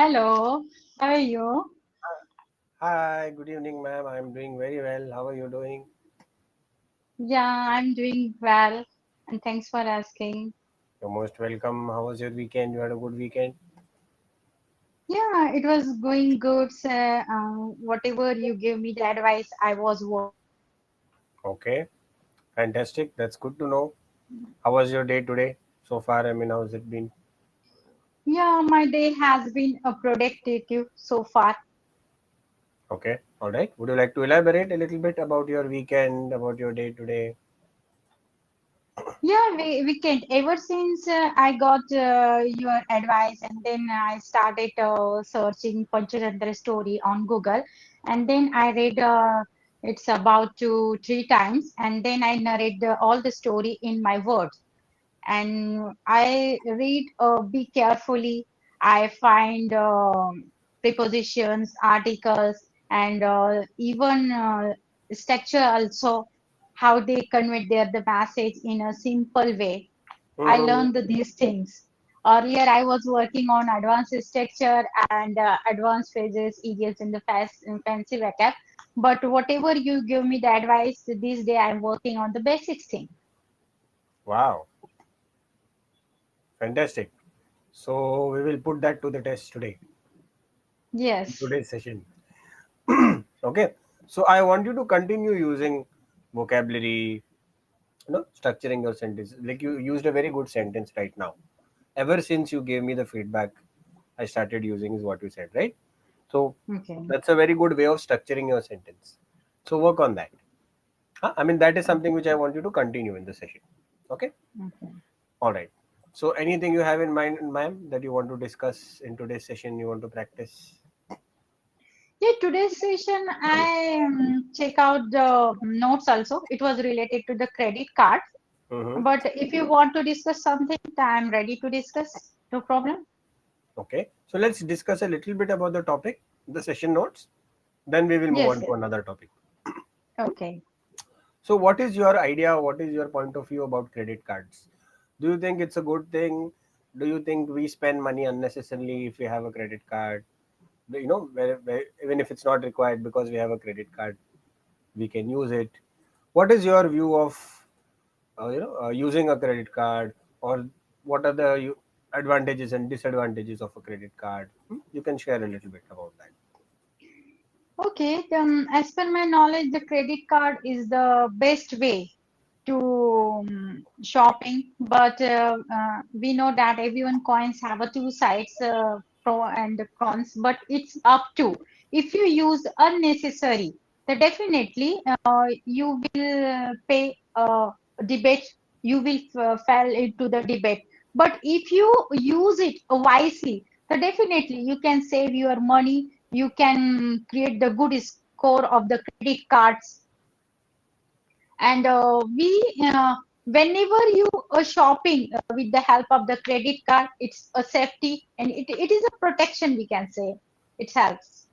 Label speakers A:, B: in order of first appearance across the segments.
A: Hello, how are you?
B: Hi, good evening, ma'am. I'm doing very well. How are you doing?
A: Yeah, I'm doing well, and thanks for asking.
B: You're most welcome. How was your weekend? You had a good weekend?
A: Yeah, it was going good. So, whatever you give me the advice, I was working on it.
B: Okay, fantastic. That's good to know. How was your day today so far? How's it been?
A: Yeah, my day has been a productive so far.
B: Okay, all right. Would you like to elaborate a little bit about your weekend, about your day today?
A: Yeah, we can. Ever since I got your advice, and then I started searching Panchachandra story on Google, and then I read it's about 2, 3 times, and then I narrate all the story in my words, and I read be carefully. I find prepositions, articles, and even structure also how they convey the message in a simple way. I
B: Mm-hmm.
A: learned these things. Earlier, I was working on advanced structure and advanced phrases, idioms, and the fancy vocab. But whatever you give me the advice, this day I'm working on the basics thing.
B: Wow, fantastic. So we will put that to the test today, in
A: Yes.
B: today's session. Okay. So I want you to continue using vocabulary, structuring your sentence. Like you used a very good sentence right now. Ever since you gave me the feedback, I started using is what you said, right? So
A: Okay.
B: that's a very good way of structuring your sentence. So work on that. That is something which I want you to continue in the session. Okay.
A: Okay.
B: All right. So anything you have in mind, ma'am, that you want to discuss in today's session, you want to practice?
A: Yeah, today's session I check out the notes also. It was related to the credit card.
B: Mm-hmm.
A: But if you want to discuss something, I'm ready to discuss. No problem.
B: Okay. So let's discuss a little bit about the topic, the session notes. Then we will move
A: Yes,
B: on to
A: yes.
B: another topic.
A: Okay.
B: So, what is your idea? What is your point of view about credit cards? Do you think it's a good thing? Do you think we spend money unnecessarily if we have a credit card? Even if it's not required because we have a credit card, we can use it. What is your view of using a credit card, or what are the advantages and disadvantages of a credit card? You can share a little bit about that.
A: Okay. As per my knowledge, the credit card is the best way to shopping. But we know that everyone coins have a two sides, pro and cons. But it's up to if you use unnecessary, then definitely you will pay debate. You will fall into the debate. But if you use it wisely, then definitely you can save your money. You can create the good score of the credit cards, and we whenever you are shopping with the help of the credit card, it's a safety, and it is a protection, we can say. It helps.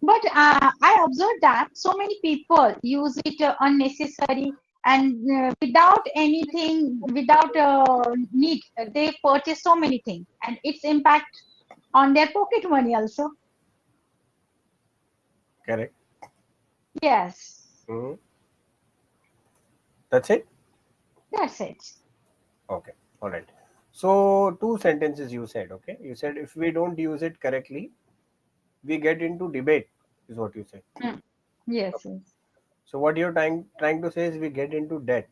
A: But I observed that so many people use it unnecessary, and without anything, without need, they purchase so many things, and its impact on their pocket money also.
B: Correct.
A: Yes,
B: Mhm. That's it.
A: that's it.
B: Okay. All right. So two sentences you said. Okay. You said if we don't use it correctly, we get into debate. Is what you said.
A: Mm. Yes,
B: Okay.
A: yes.
B: So what you're trying to say is we get into debt.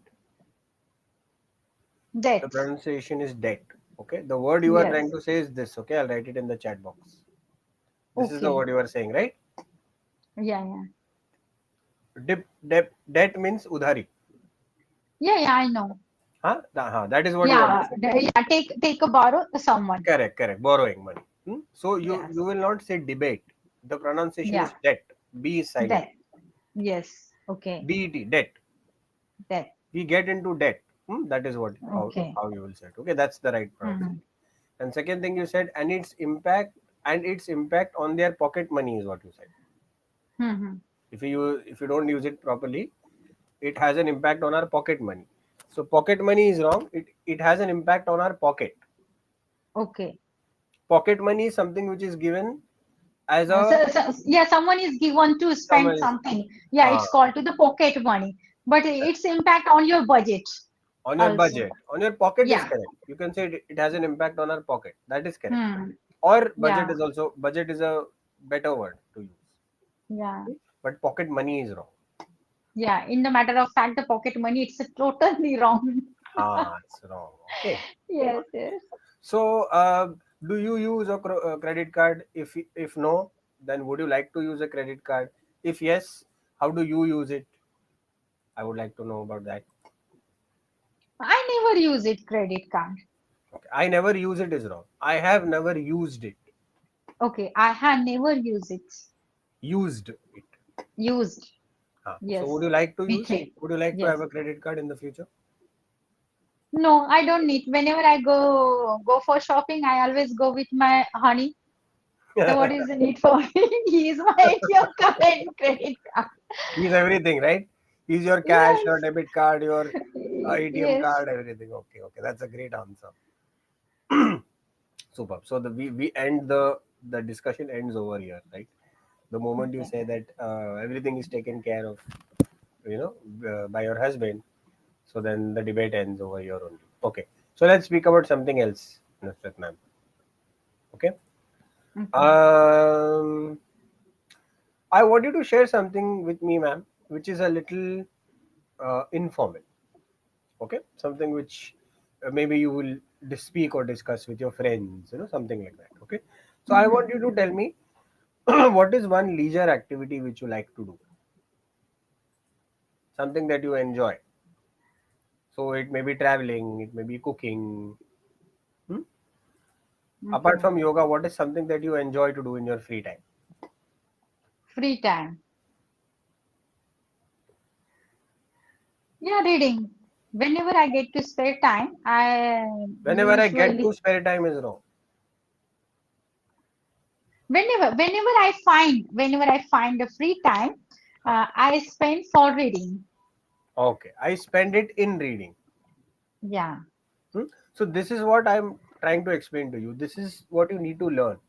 B: The
A: That.
B: pronunciation is debt. Okay. The word you are trying
A: Yes.
B: to say is this. Okay. I'll write it in the chat box. This is the
A: Okay.
B: word you are saying, right?
A: Yeah, yeah.
B: Debt means udhari.
A: Yeah, yeah, I know.
B: That is what you want to
A: Yeah,
B: say.
A: yeah, take a borrow someone.
B: Correct. Correct. Borrowing money. So you
A: Yes.
B: will not say debate. The pronunciation is
A: Yeah,
B: debt. B is silent.
A: that. Yes. Okay.
B: Det, debt.
A: That.
B: We get into debt. That is what
A: Okay.
B: how you will say it. Okay, that's the right
A: Mm-hmm.
B: pronunciation. And second thing you said, and its impact on their pocket money is what you said.
A: Mm-hmm.
B: If you don't use it properly, it has an impact on our pocket money. So pocket money is wrong. It has an impact on our pocket.
A: Okay.
B: Pocket money is something which is given as a
A: Yeah, someone is given to spend
B: someone is
A: something. Yeah,
B: uh,
A: it's called to the pocket money, but its impact on your budget
B: on your
A: also.
B: budget. On your pocket is
A: Yeah.
B: correct. You can say it has an impact on our pocket. That is correct.
A: Hmm.
B: Or budget
A: Yeah.
B: is also, budget is a better word to use.
A: Yeah.
B: But pocket money is wrong.
A: Yeah. In the matter of fact, the pocket money, it's totally wrong.
B: It's wrong. Okay.
A: Yes. Yes.
B: So, do you use a credit card? If no, then would you like to use a credit card? If yes, how do you use it? I would like to know about that.
A: I never use it credit card.
B: Okay. I never use it is wrong. I have never used it.
A: Okay, I have never used it.
B: Used it.
A: Used.
B: So, would you
A: Yes.
B: like to
A: With
B: use?
A: it.
B: Would you like to have
A: Yes.
B: a credit card in the future?
A: No, I don't need. Whenever I go for shopping, I always go with my honey. So what is the need for me? He is my ATM card and credit card.
B: Use everything, right? Use your cash, your
A: Yes.
B: debit card, your ATM
A: Yes.
B: card, everything. Okay, okay, that's a great answer. Superb. So we end the discussion ends over here, right? The moment you
A: Okay.
B: say that everything is taken care of, you know, by your husband, so then the debate ends over here only. Okay. So let's speak about something else, Nusrat ma'am. Okay.
A: Okay.
B: Um, I want you to share something with me, ma'am, which is a little informal. Okay, something which maybe you will speak or discuss with your friends, something like that. Okay, so I
A: Mhm.
B: want you to tell me what is one leisure activity which you like to do, something that you enjoy. So it may be traveling, it may be cooking. hmm? Apart
A: Okay.
B: from yoga, what is something that you enjoy to do in your free time?
A: Free time. Yeah, reading. Whenever I get to spare time, I
B: Whenever I get to
A: usually
B: spare time is wrong.
A: whenever I find a free time,
B: Huh.
A: I spend for reading.
B: Okay, I spend it in reading.
A: Yeah.
B: Hmm? So this is what I'm trying to explain to you. This is what you need to learn.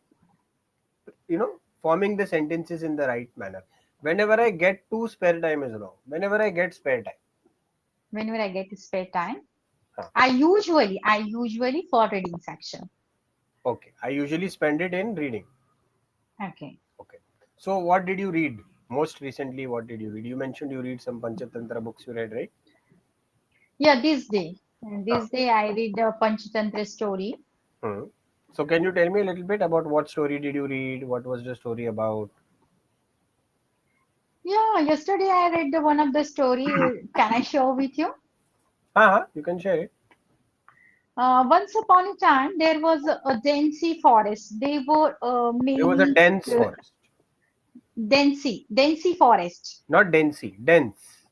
B: Forming the sentences in the right manner. Whenever I get to spare time is wrong. Whenever I get spare time.
A: Whenever I get to spare time,
B: Huh.
A: I usually for reading section.
B: Okay. I usually spend it in reading.
A: Okay.
B: Okay. So what did you read? Most recently, what did you read? You mentioned you read some Panchatantra books you read, right?
A: Yeah, this day. And
B: Huh.
A: this day I read the Panchatantra story.
B: Hmm. So can you tell me a little bit about what story did you read? What was the story about?
A: Yeah, yesterday I read the one of the story. Can I share with you?
B: You can share it.
A: Once upon a time, there was a dense forest. There were
B: There was a
A: many
B: dense forest.
A: dense forest,
B: Not densey, dense.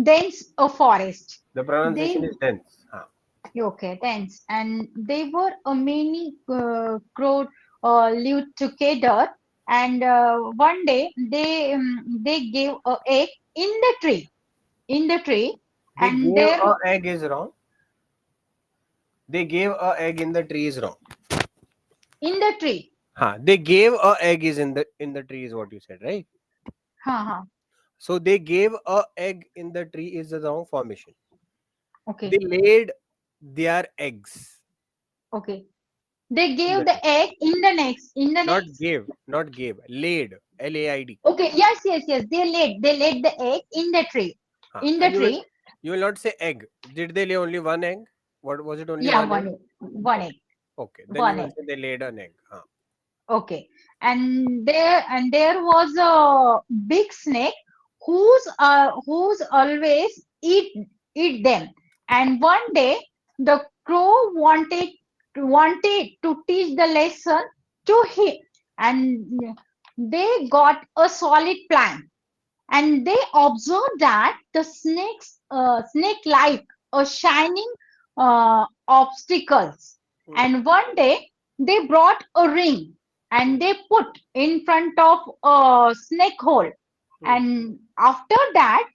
A: dense a forest.
B: The pronunciation
A: They
B: is dense.
A: okay, dense, and they were many crows lived together. And one day they gave a egg in the tree, in the tree,
B: They
A: and
B: gave
A: there
B: a egg is wrong. They gave a egg in the tree is wrong.
A: in the tree.
B: They gave a egg is in the tree is what you said, right?
A: Ha ha.
B: So they gave a egg in the tree is the wrong formation. They
A: Okay,
B: laid their eggs
A: okay. They
B: in the
A: gave the
B: tree.
A: egg
B: Not gave, not gave. Laid. Laid.
A: Okay, yes, yes, yes. They laid the egg in the tree. In the
B: And
A: tree,
B: you will not say egg. Did they lay only one egg? What was it? Only
A: yeah,
B: one
A: one
B: egg?
A: egg, one egg,
B: Okay. Okay. Then you
A: one
B: will
A: egg.
B: say they laid an egg.
A: Okay. And there was a big snake who's always eat them. And one day the crow wanted to teach the lesson to him, and they got a solid plan. And they observed that the snake like a shining obstacles.
B: Hmm.
A: And one day they brought a ring and they put in front of a snake hole.
B: Hmm.
A: And after that,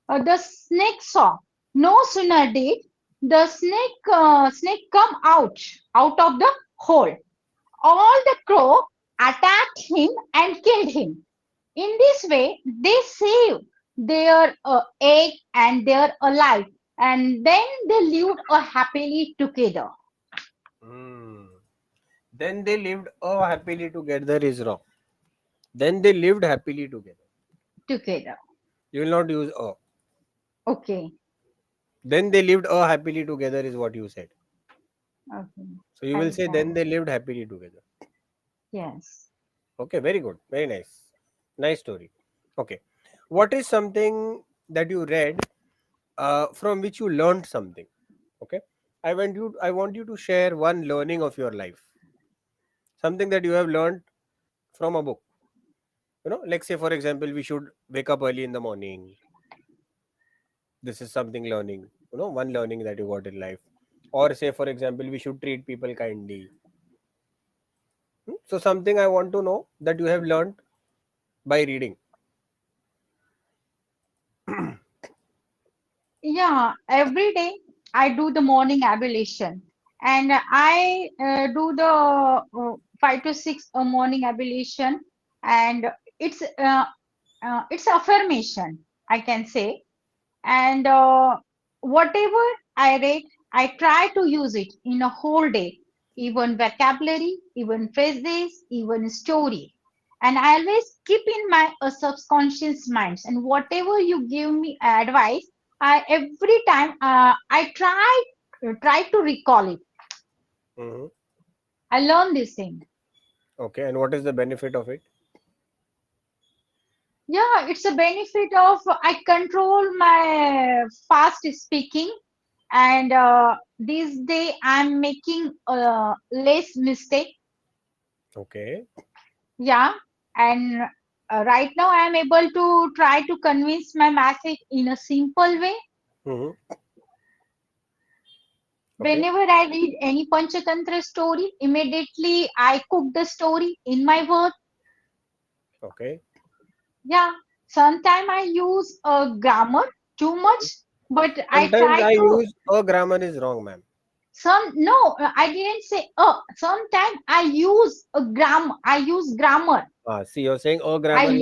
A: the snake saw. No sooner did the snake come out of the hole. all the crow attacked him and killed him. In this way, they save their egg and their alive, and then they lived happily together.
B: Hmm. Then they lived happily together is wrong. Then they lived happily together.
A: Together.
B: You will not use a.
A: Okay.
B: Then they lived happily together is what you said.
A: Okay.
B: So you will
A: Like
B: say
A: that.
B: then they lived happily together.
A: Yes.
B: Okay, very good. Very nice. Nice story. Okay. What is something that you read from which you learned something? Okay. I want you to share one learning of your life. Something that you have learned from a book. Like say for example, we should wake up early in the morning. This is something learning. One learning that you got in life. Or say for example, we should treat people kindly. So something I want to know that you have learned by reading.
A: Yeah, every day I do the morning ablution, and I do the 5 to 6 morning ablution, and it's uh, it's affirmation, I can say. And whatever I read, I try to use it in a whole day, even vocabulary, even phrases, even story. And I always keep in my subconscious minds. And whatever you give me advice, I every time I try to recall it.
B: Hmm.
A: I learn this thing.
B: Okay, and what is the benefit of it?
A: Yeah, it's a benefit of I control my fast speaking, and this day I'm making less mistake.
B: Okay.
A: Yeah, and right now I'm able to try to convince my message in a simple way.
B: Hmm. Okay.
A: Whenever I read any Panchatantra story, immediately I cook the story in my word.
B: Okay.
A: Yeah, sometimes I use grammar too much, but I
B: Sometimes
A: try
B: I
A: to.
B: use a grammar is wrong, ma'am.
A: No, I didn't say sometimes I use grammar.
B: See, you're saying a grammar.
A: I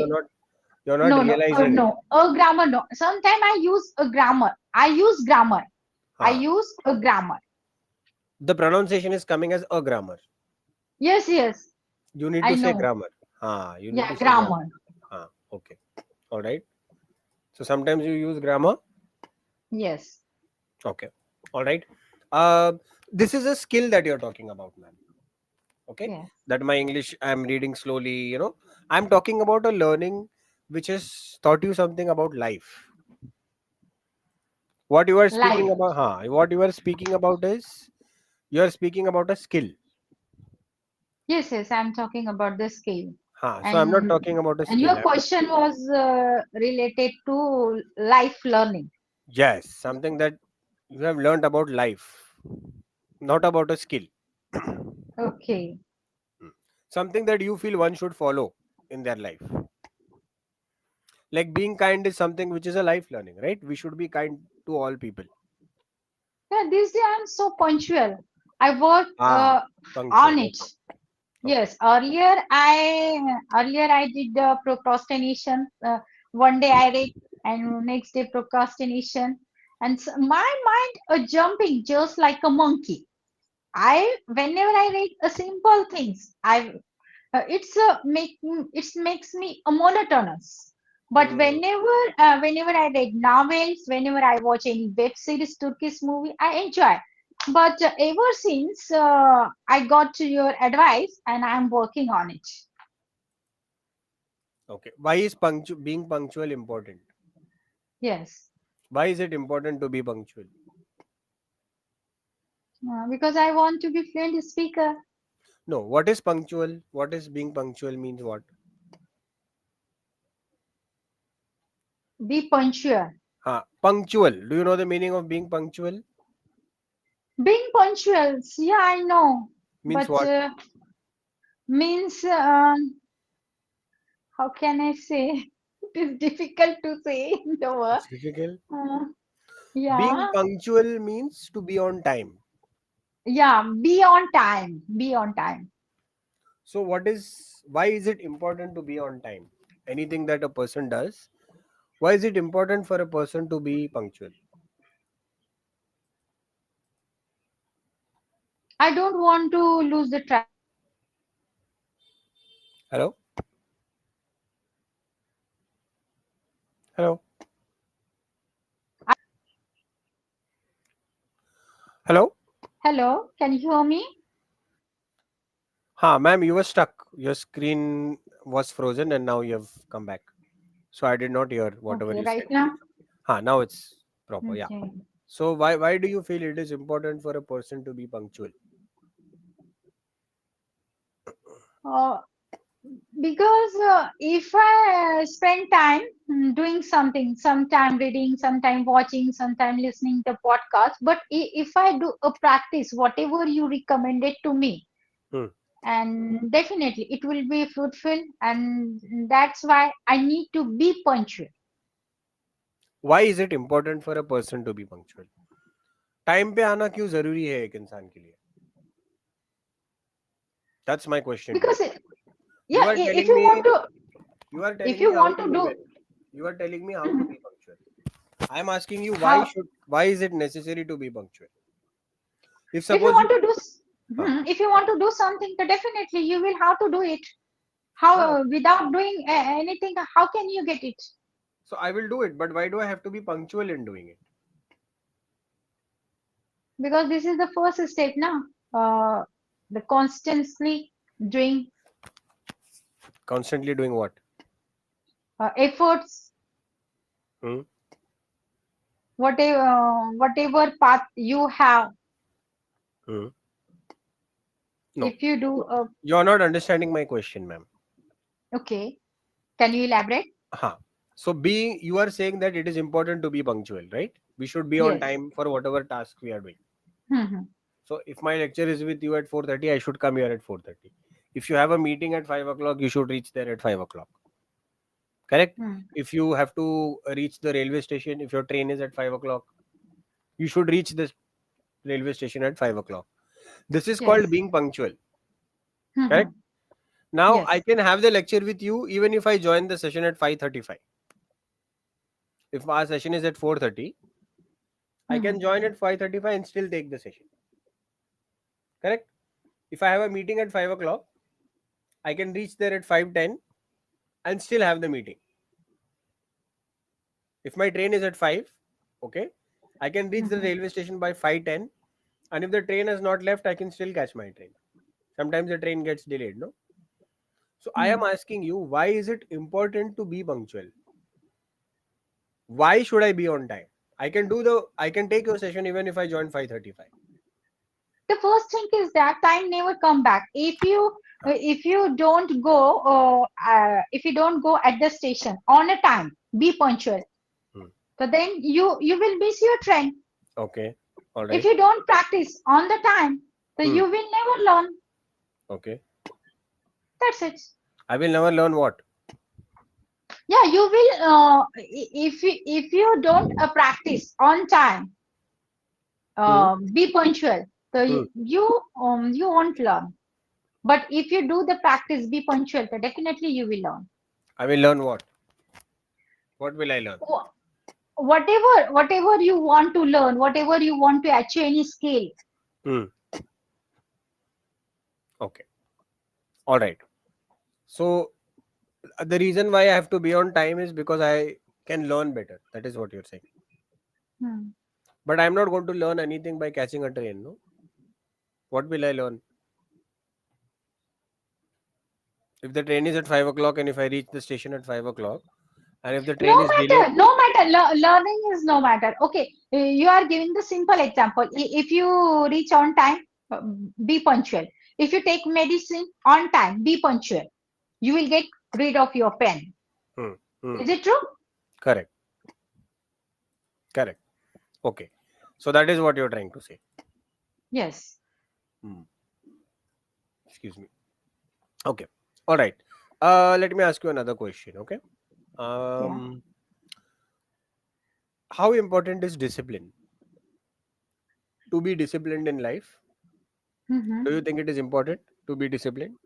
B: You're not
A: No,
B: realizing it.
A: no, a grammar, no. Sometimes I use a grammar. I use grammar. I
B: Ah,
A: use a grammar.
B: the pronunciation is coming as a grammar.
A: Yes, yes,
B: You need
A: I
B: to say
A: know.
B: grammar. You need
A: Yeah,
B: to say grammar.
A: grammar.
B: Okay. All right. So sometimes you use grammar.
A: Yes,
B: Okay. All right. Uh, this is a skill that you're talking about, ma'am. Okay.
A: yes.
B: That my English, I'm reading slowly. I'm talking about a learning which has taught you something about life. What you are speaking
A: Life.
B: about, what you are speaking about is you are speaking about a skill.
A: Yes, yes, I'm talking about the scale.
B: So I'm not
A: And
B: talking about a
A: and
B: skill.
A: your question was related to life learning.
B: Yes, something that you have learned about life, not about a skill.
A: Okay.
B: Something that you feel one should follow in their life. Like being kind is something which is a life learning, right? We should be kind to all people.
A: Yeah, this day I'm so punctual. I work
B: Punctual.
A: on it.
B: Okay. Okay.
A: Yes, earlier I did the procrastination. One day I read, and next day procrastination, and my mind jumping just like a monkey. I Whenever I read a simple things, it makes me a monotonous. But
B: Hmm.
A: whenever I read novels, whenever I watch any web series, Turkish movie, I enjoy. But ever since I got to your advice, and I'm working on it.
B: Okay. Why is being punctual important?
A: Yes,
B: Why is it important to be punctual?
A: because I want to be fluent speaker.
B: No. What is punctual? What is being punctual means what?
A: Be punctual.
B: Punctual. Do you know the meaning of being punctual?
A: Being punctual, yeah, I know,
B: Means
A: but
B: what?
A: means how can I say? It is difficult to say the word.
B: It's difficult.
A: Uh,
B: Being
A: yeah,
B: punctual means to be on time.
A: yeah. Be on time. Be on time.
B: So why is it important to be on time? Anything that a person does, why is it important for a person to be punctual?
A: I don't want to lose the track.
B: Hello? Hello? Hello?
A: Hello, can you hear me?
B: Ha, ma'am, you were stuck. Your screen was frozen and now you have come back. So I did not hear whatever
A: Okay,
B: you
A: right
B: said.
A: now.
B: Ha, now it's proper. Yeah.
A: Okay.
B: So why do you feel it is important for a person to be punctual?
A: Uh, because if I spend time doing something, sometime reading, sometime watching, sometime listening to podcast, but if I do a practice, whatever you recommended to me,
B: Hmm.
A: and definitely it will be fruitful, and that's why I need to be punctual.
B: Why is it important for a person to be punctual? Time पे आना क्यों जरूरी है एक इंसान के लिए? That's my question to you.
A: Because
B: You
A: yeah,
B: are
A: if
B: telling
A: you
B: me
A: want to,
B: you are
A: if
B: telling me
A: you
B: how
A: want
B: to
A: to
B: be
A: do,
B: well. You are telling me how to be punctual. I am asking you
A: how,
B: why is it necessary to be punctual? If
A: if you
B: suppose
A: want
B: you
A: to do,
B: huh,
A: if you want to do something, then definitely you will have to do it. How
B: huh,
A: without doing anything, how can you get it?
B: so I will do it, but why do I have to be punctual in doing it?
A: Because this is the first step now. The constantly doing
B: Constantly doing what?
A: efforts,
B: Hmm?
A: whatever path you have,
B: Hmm? No,
A: if you do,
B: you are not understanding my question, ma'am.
A: okay, can you elaborate?
B: Huh. So being you are saying that it is important to be punctual, right? We should be on
A: Yes.
B: time for whatever task we are doing.
A: Hmm.
B: So if my lecture is with you at 4:30, I should come here at 4:30. If you have a meeting at 5 o'clock, you should reach there at 5 o'clock. Correct?
A: Hmm.
B: If you have to reach the railway station, if your train is at 5 o'clock, you should reach this railway station at 5 o'clock. This is called
A: Yes.
B: being punctual. Correct?
A: Hmm.
B: Now I
A: Yes.
B: can have the lecture with you even if I join the session at 5:35. If our session is at 4:30, I can
A: Hmm.
B: join at 5:35 and still take the session. Correct? If I have a meeting at 5 o'clock, I can reach there at 5:10 and still have the meeting. If my train is at 5, okay, I can reach the
A: Hmm.
B: railway station by 5:10, and if the train has not left, I can still catch my train. Sometimes the train gets delayed, no? So I am
A: Hmm.
B: asking you, why is it important to be punctual? Why should I be on time? I can take your session even if I join 5:35.
A: The first thing is that time never come back. If you don't go, if you don't go at the station on a time, be punctual.
B: Hmm.
A: So then you will miss your train.
B: Okay. All
A: If
B: right.
A: you don't practice on the time, so
B: Hmm.
A: you will never learn.
B: Okay.
A: That's it.
B: I will never learn what?
A: Yeah, you will. If you don't practice on time,
B: Hmm.
A: be punctual. So
B: Hmm.
A: you won't learn. But if you do the practice, be punctual. So definitely you will learn.
B: I will learn what? What will I learn?
A: Wh- whatever you want to learn, whatever you want to achieve any skill.
B: Hmm. Okay. All right. So the reason why I have to be on time is because I can learn better. That is what you're saying.
A: Hmm.
B: But I'm not going to learn anything by catching a train. No. What will I learn? If the train is at 5 o'clock and if I reach the station at 5 o'clock, and if the
A: No
B: train is delayed,
A: matter, no matter. Learning is no matter. Okay, you are giving the simple example. If you reach on time, be punctual. If you take medicine on time, be punctual. You will get rid of your pen.
B: hmm, hmm,
A: Is it true?
B: correct, correct. Okay. So that is what you're trying to say.
A: Yes.
B: Hmm. Excuse me. Okay. All right. Let me ask you another question. Okay.
A: Yeah.
B: Um, how important is discipline? To be disciplined in life?
A: Hmm.
B: Do you think it is important to be disciplined?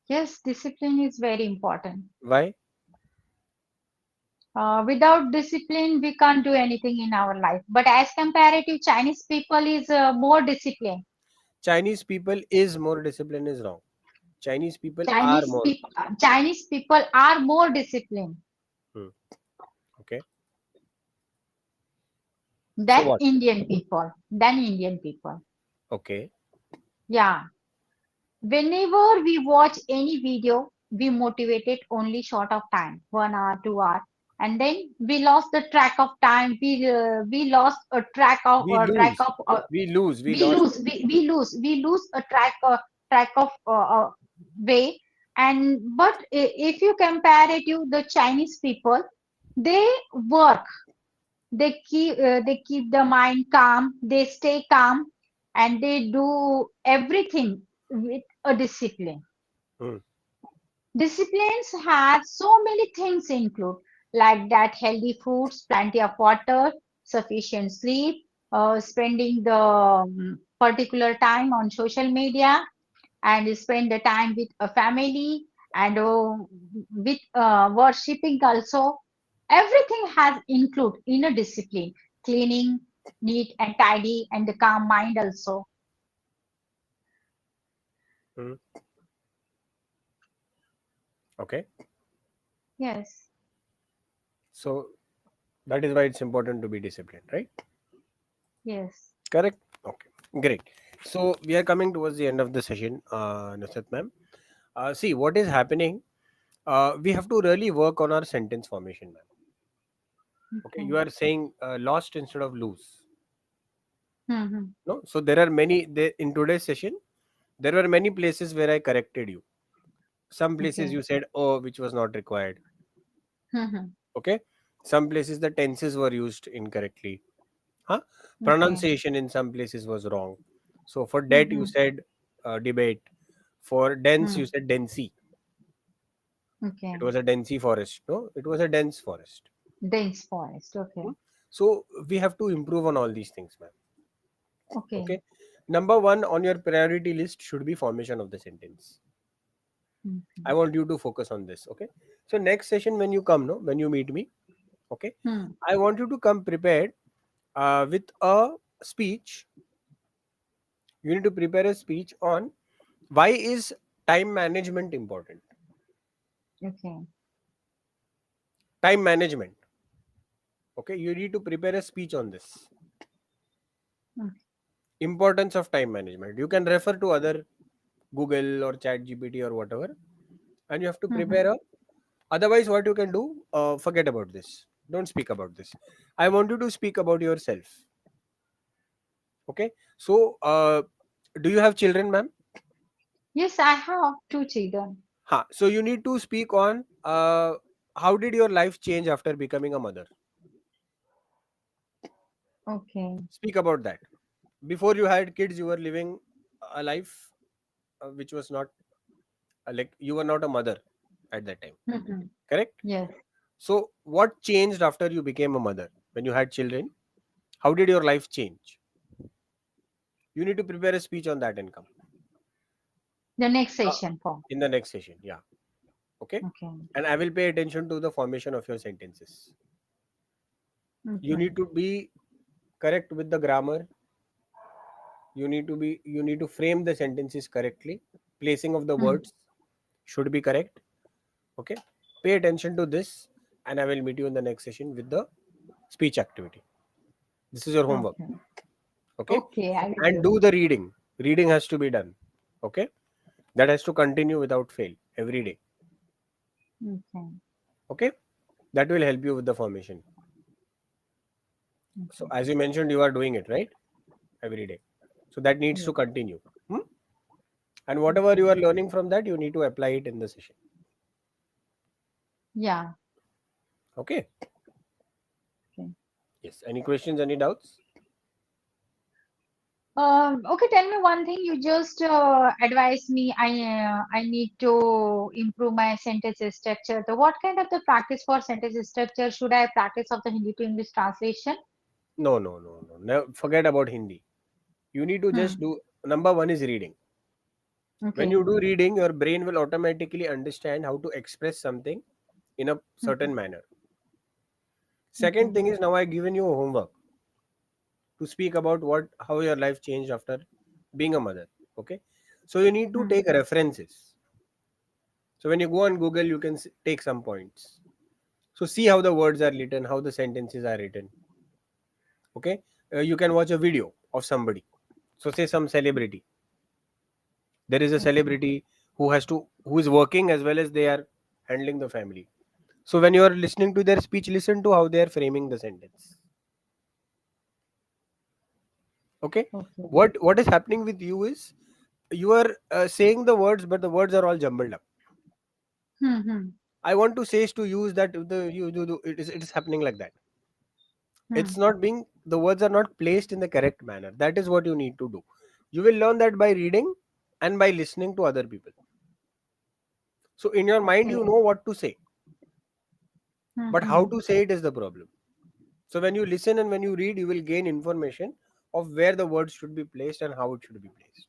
A: Yes, discipline is very important.
B: Why?
A: Without discipline, we can't do anything in our life. But as comparative, Chinese people is more disciplined.
B: Chinese people is more disciplined is wrong. Chinese people are more.
A: Chinese people are more disciplined
B: Hmm. Okay. So
A: than
B: what?
A: Indian people. Than Indian people.
B: Okay.
A: Yeah. Whenever we watch any video, we motivated only short of time, 1 hour, 2 hour, and then we lost the track of time. We lost a track of
B: We lose. We lose. We lost.
A: we lose a track of way. And but if you compare it to the Chinese people, they work, they keep the mind calm, they stay calm, and they do everything with a discipline.
B: Hmm.
A: Disciplines have so many things include, like that healthy foods, plenty of water, sufficient sleep, spending the particular time on social media, and spend the time with a family, and with worshipping also. Everything has include in a discipline. Cleaning, neat and tidy, and the calm mind also.
B: Hmm. Okay.
A: Yes,
B: So that is why it's important to be disciplined, right?
A: yes.
B: Correct. Okay. Great. So we are coming towards the end of the session, Nusrat ma'am. See what is happening. We have to really work on our sentence formation, ma'am. Okay.
A: Okay.
B: You are saying lost instead of lose.
A: Mm-hmm.
B: No. So there are many. In today's session, there were many places where I corrected you. Some places
A: Okay.
B: you said oh, which was not required.
A: Mm-hmm.
B: Okay. Some places the tenses were used incorrectly. Huh?
A: Okay.
B: Pronunciation in some places was wrong. So for that you
A: Mm-hmm.
B: said debate. For dense you
A: Mm.
B: said densey. It
A: Okay.
B: was a densey forest. No, it was a dense forest.
A: Dense forest.
B: Hmm?
A: Okay.
B: So we have to improve on all these things, ma'am.
A: Okay.
B: Okay. Number one on your priority list should be formation of the sentence. I
A: Mm-hmm.
B: want you to focus on this. Okay. So next session when you come, no, when you meet me, okay,
A: Hmm.
B: I want you to come prepared with a speech. You need to prepare a speech on why is time management important.
A: Okay.
B: Time management. Okay. You need to prepare a speech on this.
A: Mm.
B: Importance of time management. You can refer to other Google or Chat GPT or whatever, and you have to
A: Mm-hmm.
B: prepare a. Otherwise, what you can do, forget about this. Don't speak about this. I want you to speak about yourself. Okay. So, do you have children, ma'am?
A: Yes, I have two children.
B: Ha. So you need to speak on how did your life change after becoming a mother.
A: Okay.
B: Speak about that. Before you had kids, you were living a life which was not like you were not a mother at that time.
A: Mm-hmm.
B: Correct.
A: Yes.
B: So, what changed after you became a mother when you had children? How did your life change? You need to prepare a speech on that and come
A: The next
B: uh,
A: session for.
B: in the next session. Yeah. Okay.
A: Okay.
B: And I will pay attention to the formation of your sentences. You
A: Okay.
B: need to be correct with the grammar. You need to frame the sentences correctly. Placing of the
A: Mm.
B: words should be correct. Okay. Pay attention to this, and I will meet you in the next session with the speech activity. This is your homework.
A: Okay.
B: Okay.
A: Okay, I will
B: And
A: do.
B: do the reading. Reading has to be done. Okay. That has to continue without fail every day.
A: Okay.
B: Okay. That will help you with the formation. So
A: Okay.
B: as you mentioned, you are doing it right every day. So that needs to
A: Yes.
B: continue. Hmm? And whatever
A: Okay.
B: you are learning from that, you need to apply it in the session.
A: Yeah.
B: Okay.
A: Okay.
B: Yes. Any questions? Any doubts?
A: Okay, tell me one thing. You just advised me. I need to improve my sentence structure. So, what kind of the practice for sentence structure should I practice of the Hindi to English translation?
B: No, no, no, no. Forget about Hindi. You need to just
A: Hmm.
B: do number one is reading. When
A: Okay.
B: you do reading, your brain will automatically understand how to express something in a
A: Mhm.
B: certain manner. Second
A: Okay.
B: thing is, now I given you a homework to speak about what how your life changed after being a mother. Okay, so you need to
A: Hmm.
B: take references. So when you go on Google, you can take some points. So see how the words are written, how the sentences are written. Okay, you can watch a video of somebody. So say some celebrity. There is a
A: Okay.
B: celebrity who is working as well as they are handling the family. So when you are listening to their speech, listen to how they are framing the sentence. Okay,
A: Okay.
B: what is happening with you is you are saying the words, but the words are all jumbled up.
A: Hmm. Hmm.
B: I want to say is to use that the you do it is happening like that.
A: Hmm.
B: It's not being the words are not placed in the correct manner. That is what you need to do. You will learn that by reading and by listening to other people. So in your mind
A: Okay.
B: you know what to say,
A: Hmm.
B: but how
A: Hmm.
B: to say it is the problem. So when you listen and when you read, you will gain information of where the words should be placed and how it should be placed.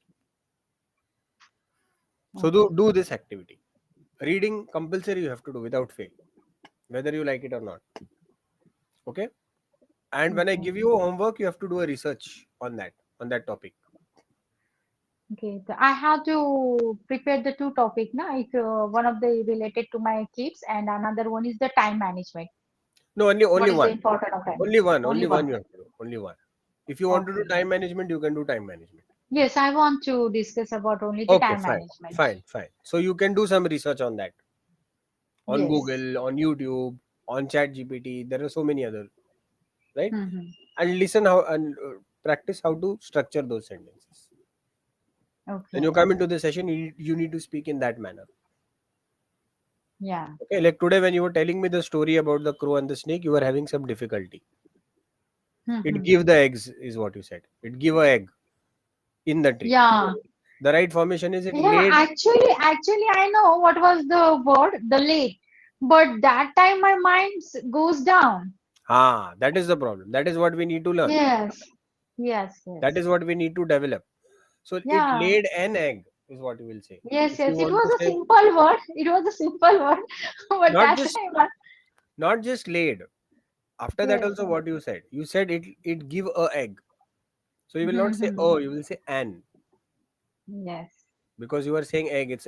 B: So
A: Okay.
B: do this activity. Reading compulsory you have to do without fail, whether you like it or not. Okay. And when I
A: Okay.
B: give you a homework, you have to do a research on that topic.
A: Okay. So I have to prepare the two topic now. If one of the related to my kids and another one is the time management.
B: No, only
A: What is the
B: one.
A: important of time?
B: Only
A: Only
B: one
A: one.
B: you have to do. Only one. If you want to do
A: Okay.
B: time management, you can do time management.
A: Yes, I want to discuss about only the
B: Okay,
A: time
B: fine,
A: management.
B: fine, fine. So you can do some research on that, on
A: Yes.
B: Google, on YouTube, on Chat GPT. There are so many other, right?
A: Mm-hmm.
B: And listen how and practice how to structure those sentences. When you
A: Okay.
B: come into the session, you need to speak in that manner.
A: Yeah.
B: Okay, like today when you were telling me the story about the crow and the snake, you were having some difficulty. It
A: Mm-hmm.
B: give the eggs is what you said. It give a egg in the tree.
A: Yeah.
B: The right formation is it
A: Yeah.
B: laid.
A: Actually, I know what was the word, the late, but that time my mind goes down.
B: Ah, that is the problem. That is what we need to learn.
A: Yes. Yes.
B: That
A: Yes.
B: is what we need to develop. So it
A: Yeah.
B: laid an egg is what you will say.
A: Yes.
B: If you
A: Yes. It
B: want to
A: was a
B: say
A: simple word. It was a simple word, but
B: not
A: that
B: just
A: time,
B: not just laid. After that
A: yes.
B: also what you said. You said it give a egg. So you will not say
A: Mm-hmm.
B: oh, you will say an
A: Yes.
B: because you are saying egg. It's